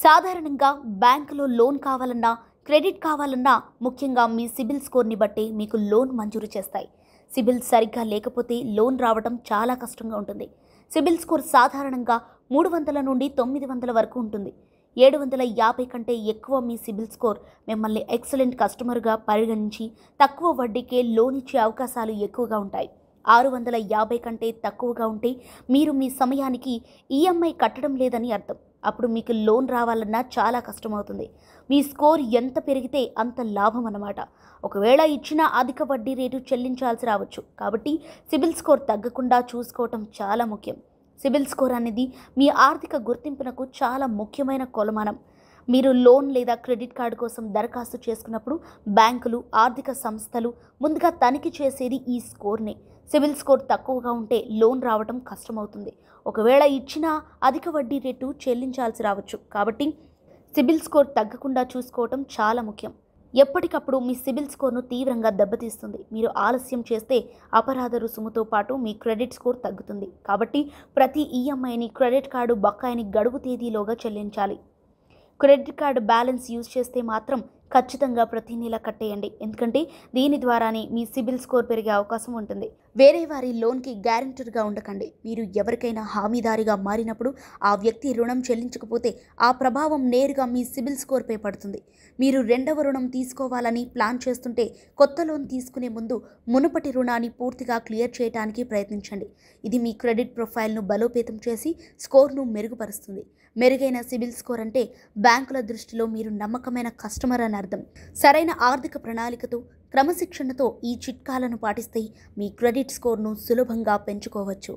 సాధారణంగా బ్యాంకులో లోన్ కావాలన్నా, క్రెడిట్ కావాలన్నా ముఖ్యంగా మీ సిబిల్ స్కోర్ని బట్టి మీకు లోన్ మంజూరు చేస్తాయి. సిబిల్ సరిగ్గా లేకపోతే లోన్ రావడం చాలా కష్టంగా ఉంటుంది. సిబిల్ స్కోర్ సాధారణంగా 300 నుండి 900 వరకు ఉంటుంది. 750 కంటే ఎక్కువ మీ సిబిల్ స్కోర్ మిమ్మల్ని ఎక్సలెంట్ కస్టమర్గా పరిగణించి తక్కువ వడ్డీకే లోన్ ఇచ్చే అవకాశాలు ఎక్కువగా ఉంటాయి. 650 కంటే తక్కువగా ఉంటే మీరు మీ సమయానికి ఈఎంఐ కట్టడం లేదని అర్థం. అప్పుడు మీకు లోన్ రావాలన్నా చాలా కష్టమవుతుంది. మీ స్కోర్ ఎంత పెరిగితే అంత లాభం అన్నమాట. ఒకవేళ ఇచ్చిన అధిక వడ్డీ రేటు చెల్లించాల్సి రావచ్చు. కాబట్టి సిబిల్ స్కోర్ తగ్గకుండా చూసుకోవటం చాలా ముఖ్యం. సిబిల్ స్కోర్ అనేది మీ ఆర్థిక గుర్తింపునకు చాలా ముఖ్యమైన కొలమానం. మీరు లోన్ లేదా క్రెడిట్ కార్డు కోసం దరఖాస్తు చేసుకున్నప్పుడు బ్యాంకులు, ఆర్థిక సంస్థలు ముందుగా తనిఖీ చేసేది ఈ స్కోర్నే. సిబిల్ స్కోర్ తక్కువగా ఉంటే లోన్ రావడం కష్టమవుతుంది. ఒకవేళ ఇచ్చిన అధిక వడ్డీ రేటు చెల్లించాల్సి రావచ్చు. కాబట్టి సిబిల్ స్కోర్ తగ్గకుండా చూసుకోవటం చాలా ముఖ్యం. ఎప్పటికప్పుడు మీ సిబిల్ స్కోర్ను తీవ్రంగా దెబ్బతీస్తుంది. మీరు ఆలస్యం చేస్తే అపరాధ రుసుముతో పాటు మీ క్రెడిట్ స్కోర్ తగ్గుతుంది. కాబట్టి ప్రతి ఈఎంఐని, క్రెడిట్ కార్డు బకాయిని గడువు తేదీలోగా చెల్లించాలి. క్రెడిట్ కార్డు బ్యాలెన్స్ యూజ్ చేస్తే మాత్రం ఖచ్చితంగా ప్రతి నెల కట్టేయండి. ఎందుకంటే దీని ద్వారానే మీ సిబిల్ స్కోర్ పెరిగే అవకాశం ఉంటుంది. వేరే వారి లోన్కి గ్యారెంటర్గా ఉండకండి. మీరు ఎవరికైనా హామీదారిగా మారినప్పుడు ఆ వ్యక్తి రుణం చెల్లించకపోతే ఆ ప్రభావం నేరుగా మీ సిబిల్ స్కోర్పై పడుతుంది. మీరు రెండవ రుణం తీసుకోవాలని ప్లాన్ చేస్తుంటే కొత్త లోన్ తీసుకునే ముందు మునుపటి రుణాన్ని పూర్తిగా క్లియర్ చేయడానికి ప్రయత్నించండి. ఇది మీ క్రెడిట్ ప్రొఫైల్ను బలోపేతం చేసి స్కోర్ను మెరుగుపరుస్తుంది. మెరుగైన సిబిల్ స్కోర్ అంటే బ్యాంకుల దృష్టిలో మీరు నమ్మకమైన కస్టమర్ అని అర్థం. సరైన ఆర్థిక ప్రణాళికతో, క్రమశిక్షణతో ఈ చిట్కాలను పాటిస్తే మీ క్రెడిట్ స్కోర్ను సులభంగా పెంచుకోవచ్చు.